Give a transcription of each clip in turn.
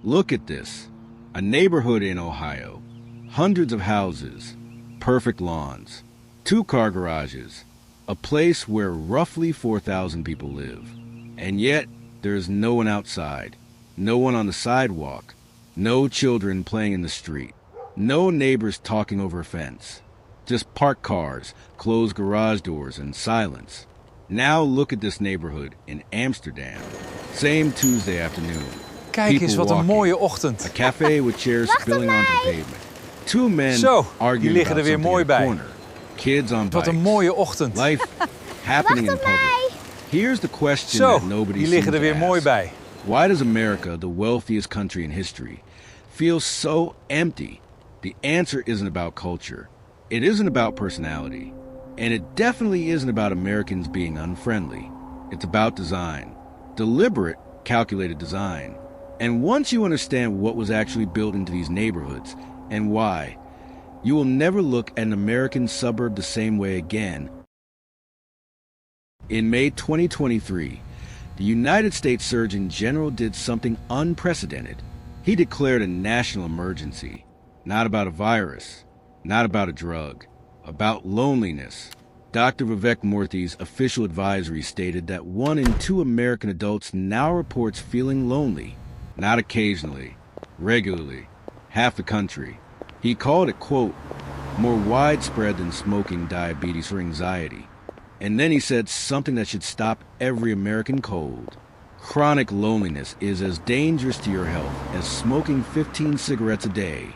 Look at this. A neighborhood in Ohio. Hundreds of houses. Perfect lawns. 2-car garages. A place where roughly 4,000 people live. And yet, there is no one outside. No one on the sidewalk. No children playing in the street. No neighbors talking over a fence. Just parked cars, closed garage doors, and silence. Now look at this neighborhood in Amsterdam. Same Tuesday afternoon. Kijk eens, wat een mooie ochtend. A cafe with chairs spilling onto the pavement. 2 men Zo, die arguing liggen about er weer something mooi in the bij. corner. Kids on bikes. Wat een mooie ochtend. Life happening in public. Here's the question Zo, that nobody die seems liggen er to weer mooi ask. bij. Why does America, the wealthiest country in history, feel so empty? The answer isn't about culture. It isn't about personality. And it definitely isn't about Americans being unfriendly. It's about design. Deliberate, calculated design. And once you understand what was actually built into these neighborhoods and why, you will never look at an American suburb the same way again. In May 2023, the United States Surgeon General did something unprecedented. He declared a national emergency, not about a virus, not about a drug, about loneliness. Dr. Vivek Murthy's official advisory stated that 1 in 2 American adults now reports feeling lonely, not occasionally, regularly, half the country. He called it, quote, more widespread than smoking, diabetes, or anxiety. And then he said something that should stop every American cold. Chronic loneliness is as dangerous to your health as smoking 15 cigarettes a day.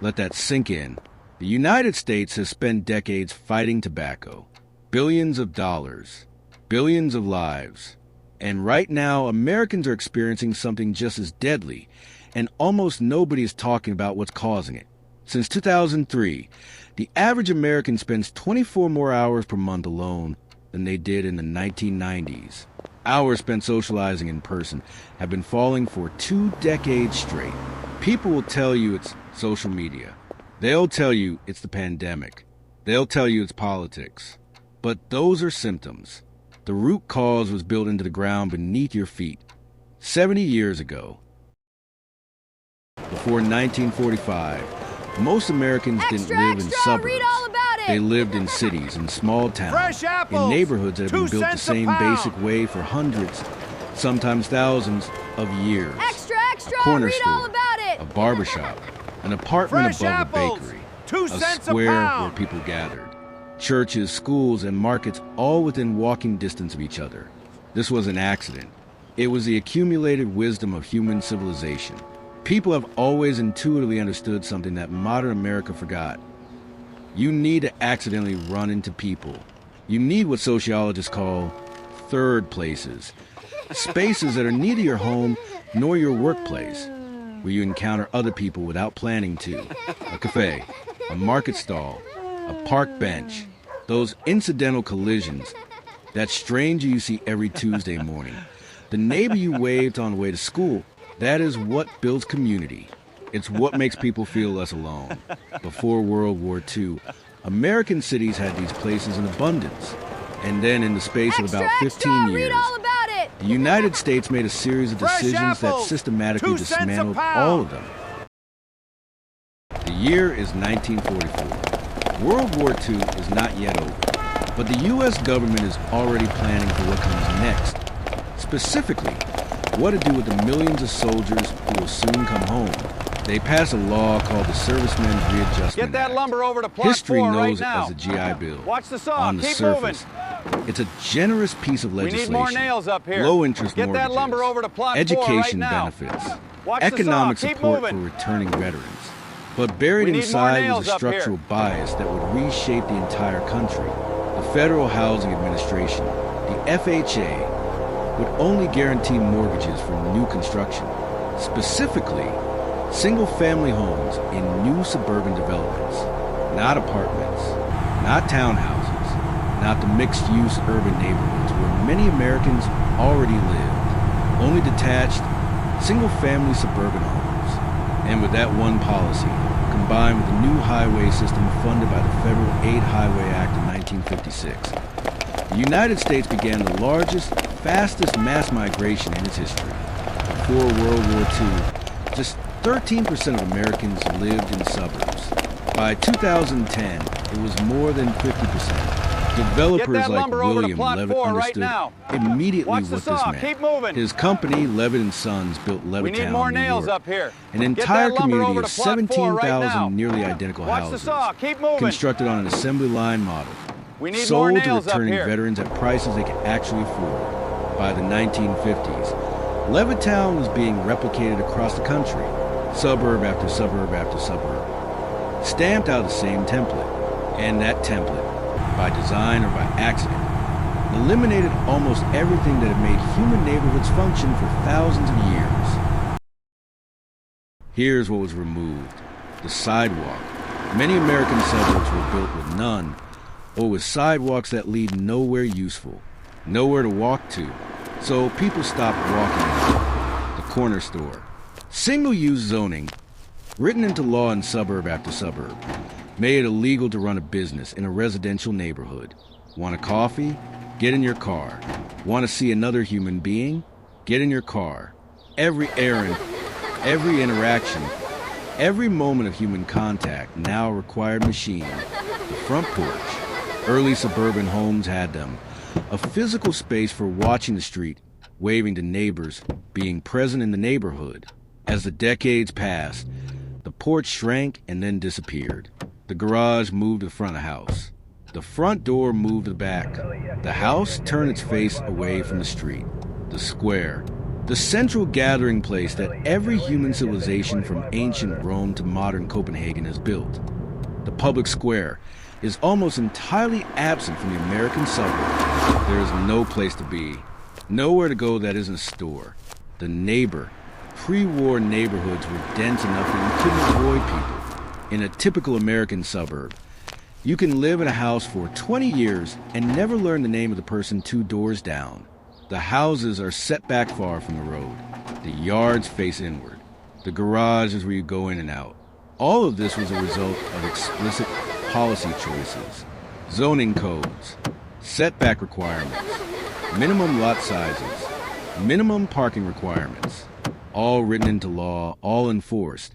Let that sink in. The United States has spent decades fighting tobacco. Billions of dollars. Billions of lives. And right now, Americans are experiencing something just as deadly, and almost nobody is talking about what's causing it. Since 2003, the average American spends 24 more hours per month alone than they did in the 1990s. Hours spent socializing in person have been falling for 2 decades straight. People will tell you it's social media. They'll tell you it's the pandemic. They'll tell you it's politics. But those are symptoms. The root cause was built into the ground beneath your feet. 70 years ago, before 1945, most Americans didn't live in suburbs. They lived in cities and small towns, in neighborhoods that have been built the same basic way for hundreds, sometimes thousands of years. A corner store, a barbershop, an apartment above a bakery, a square where people gathered. Churches, schools, and markets all within walking distance of each other. This was an accident. It was the accumulated wisdom of human civilization. People have always intuitively understood something that modern America forgot. You need to accidentally run into people. You need what sociologists call third places. Spaces that are neither your home nor your workplace, where you encounter other people without planning to. A cafe, a market stall, a park bench. Those incidental collisions. That stranger you see every Tuesday morning. The neighbor you waved on the way to school. That is what builds community. It's what makes people feel less alone. Before World War II, American cities had these places in abundance. And then in the space of about 15 years, the United States made a series of decisions that systematically dismantled all of them. The year is 1944. World War II is not yet over, but the U.S. government is already planning for what comes next. Specifically, what to do with the millions of soldiers who will soon come home. They passed a law called the Servicemen's Readjustment Get that Act. lumber over to plot History 4 knows right it now. as a GI Bill. Watch the saw. On the Keep surface, moving. it's a generous piece of We legislation. need more nails up here. Low interest Get mortgages, that lumber over to plot 4 education right now. benefits, Watch the economic saw. Keep support moving. for returning veterans. But buried We need more inside nails was a up here. structural bias that would reshape the entire country. The Federal Housing Administration, the FHA, would only guarantee mortgages for new construction, specifically single-family homes in new suburban developments, not apartments, not townhouses, not the mixed-use urban neighborhoods where many Americans already lived, only detached, single-family suburban homes. And with that one policy, combined with the new highway system funded by the Federal Aid Highway Act of 1956, the United States began the largest, fastest mass migration in its history. Before World War II, Just 13% of Americans lived in suburbs. By 2010, it was more than 50%. Developers like William Levitt understood immediately what this meant. His company, Levitt & Sons, built Levittown, New York, an entire community of 17,000 nearly identical houses, constructed on an assembly line model, sold to returning veterans at prices they could actually afford. By the 1950s, Levittown was being replicated across the country, suburb after suburb after suburb, stamped out the same template, and that template, by design or by accident, eliminated almost everything that had made human neighborhoods function for thousands of years. Here's what was removed: the sidewalk. Many American suburbs were built with none, or with sidewalks that lead nowhere useful, nowhere to walk to, so people stopped walking. The corner store. Single-use zoning, written into law in suburb after suburb, made it illegal to run a business in a residential neighborhood. Want a coffee? Get in your car. Want to see another human being? Get in your car. Every errand, every interaction, every moment of human contact now required machine. The front porch. Early suburban homes had them. A physical space for watching the street, waving to neighbors, being present in the neighborhood. As the decades passed, the porch shrank and then disappeared. The garage moved to the front of the house. The front door moved to the back. The house turned its face away from the street. The square. The central gathering place that every human civilization from ancient Rome to modern Copenhagen has built. The public square is almost entirely absent from the American suburb. There is no place to be, nowhere to go that isn't a store. The neighbor. Pre-war neighborhoods were dense enough that you couldn't avoid people. In a typical American suburb, you can live in a house for 20 years and never learn the name of the person 2 doors down. The houses are set back far from the road. The yards face inward. The garage is where you go in and out. All of this was a result of explicit policy choices, zoning codes, setback requirements, minimum lot sizes, minimum parking requirements, all written into law, all enforced,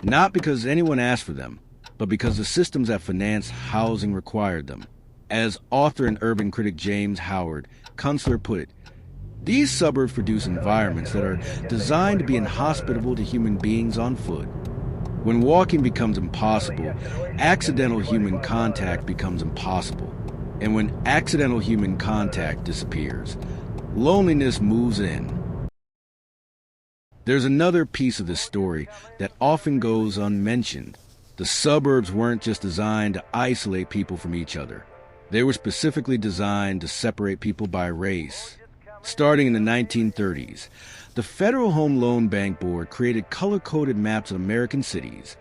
not because anyone asked for them, but because the systems that finance housing required them. As author and urban critic James Howard Kunstler put it, these suburbs produce environments that are designed to be inhospitable to human beings on foot. When walking becomes impossible, accidental human contact becomes impossible. And when accidental human contact disappears, loneliness moves in. There's another piece of this story that often goes unmentioned. The suburbs weren't just designed to isolate people from each other. They were specifically designed to separate people by race. Starting in the 1930s, the Federal Home Loan Bank Board created color-coded maps of American cities,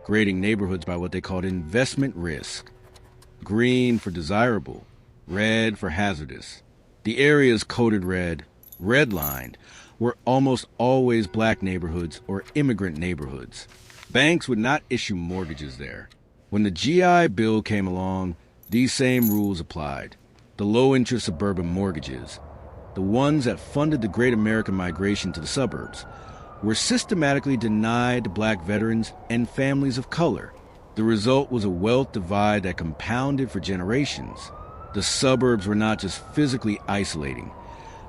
grading neighborhoods by what they called investment risk. Green for desirable, red for hazardous. The areas coded red, redlined, were almost always black neighborhoods or immigrant neighborhoods. Banks would not issue mortgages there. When the GI Bill came along, these same rules applied. The low-interest suburban mortgages, the ones that funded the Great American Migration to the suburbs, were systematically denied to black veterans and families of color. The result was a wealth divide that compounded for generations. The suburbs were not just physically isolating.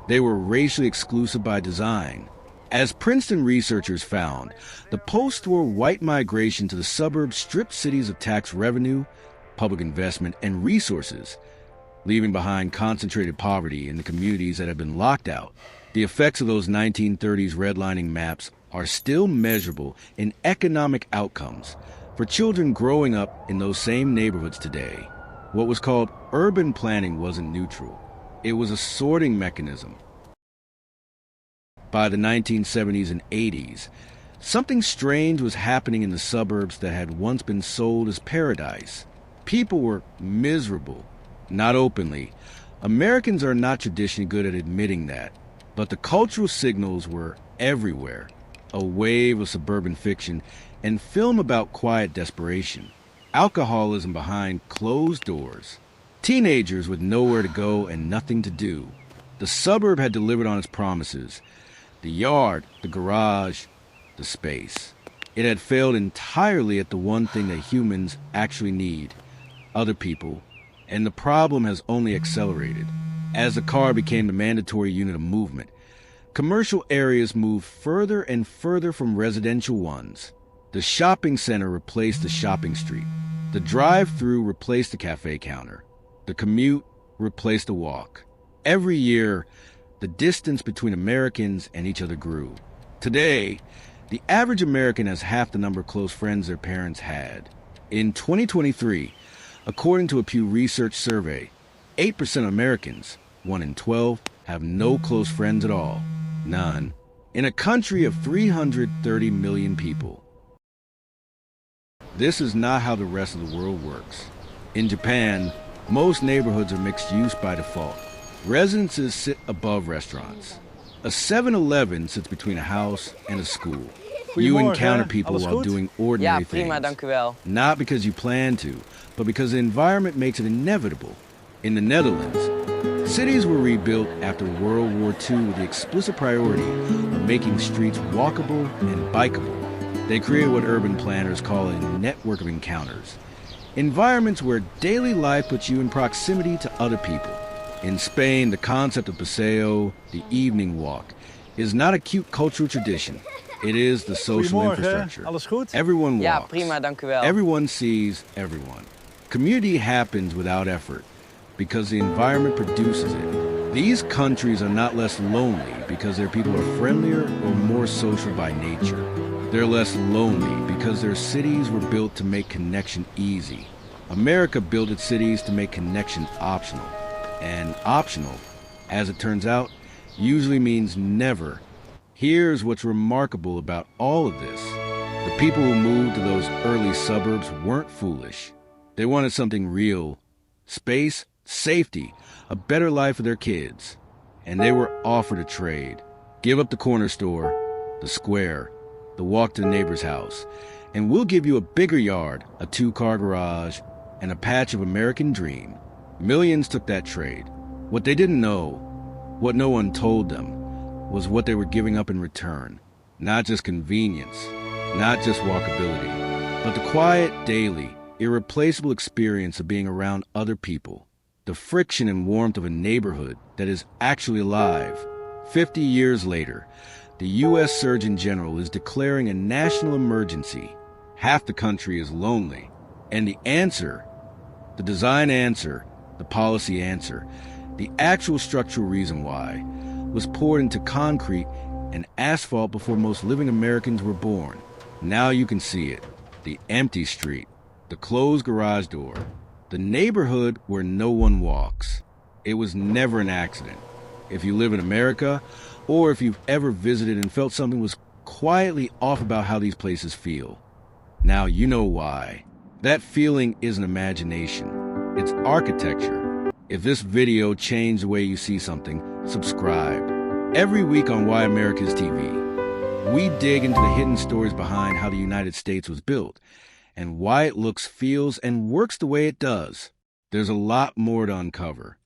They were racially exclusive by design. As Princeton researchers found, the post-war white migration to the suburbs stripped cities of tax revenue, public investment, and resources, leaving behind concentrated poverty in the communities that had been locked out. The effects of those 1930s redlining maps are still measurable in economic outcomes for children growing up in those same neighborhoods today. What was called urban planning wasn't neutral. It was a sorting mechanism. By the 1970s and 80s, something strange was happening in the suburbs that had once been sold as paradise. People were miserable, not openly. Americans are not traditionally good at admitting that, but the cultural signals were everywhere. A wave of suburban fiction and film about quiet desperation, alcoholism behind closed doors, teenagers with nowhere to go and nothing to do. The suburb had delivered on its promises. The yard, the garage, the space. It had failed entirely at the one thing that humans actually need, other people, and the problem has only accelerated. As the car became the mandatory unit of movement, commercial areas moved further and further from residential ones. The shopping center replaced the shopping street. The drive-through replaced the cafe counter. The commute replaced the walk. Every year, the distance between Americans and each other grew. Today, the average American has half the number of close friends their parents had. In 2023, according to a Pew Research survey, 8% of Americans, 1 in 12, have no close friends at all. None. In a country of 330 million people. This is not how the rest of the world works. In Japan, most neighborhoods are mixed use by default. Residences sit above restaurants. A 7-Eleven sits between a house and a school. You encounter people while doing ordinary things. Ja, prima, dank u wel. Not because you plan to, but because the environment makes it inevitable. In the Netherlands, cities were rebuilt after World War II with the explicit priority of making streets walkable and bikeable. They created what urban planners call a network of encounters. Environments where daily life puts you in proximity to other people. In Spain, the concept of paseo, the evening walk, is not a cute cultural tradition. It is the social infrastructure. Alles goed? Everyone walks. Ja, prima, dank u wel. Everyone sees everyone. Community happens without effort because the environment produces it. These countries are not less lonely because their people are friendlier or more social by nature. They're less lonely because their cities were built to make connection easy. America built its cities to make connection optional. And optional, as it turns out, usually means never. Here's what's remarkable about all of this. The people who moved to those early suburbs weren't foolish. They wanted something real. Space, safety, a better life for their kids. And they were offered a trade. Give up the corner store, the square, the walk to the neighbor's house, and we'll give you a bigger yard, a 2-car garage, and a patch of American dream. Millions took that trade. What they didn't know, what no one told them, was what they were giving up in return. Not just convenience, not just walkability, but the quiet, daily, irreplaceable experience of being around other people. The friction and warmth of a neighborhood that is actually alive. 50 years later, the U.S. Surgeon General is declaring a national emergency. Half the country is lonely. And the answer, the design answer, the policy answer, the actual structural reason why, was poured into concrete and asphalt before most living Americans were born. Now you can see it. The empty street, the closed garage door, the neighborhood where no one walks. It was never an accident. If you live in America, or if you've ever visited and felt something was quietly off about how these places feel. Now you know why. That feeling isn't imagination. It's architecture. If this video changed the way you see something, subscribe. Every week on Why America's TV, we dig into the hidden stories behind how the United States was built and why it looks, feels, and works the way it does. There's a lot more to uncover.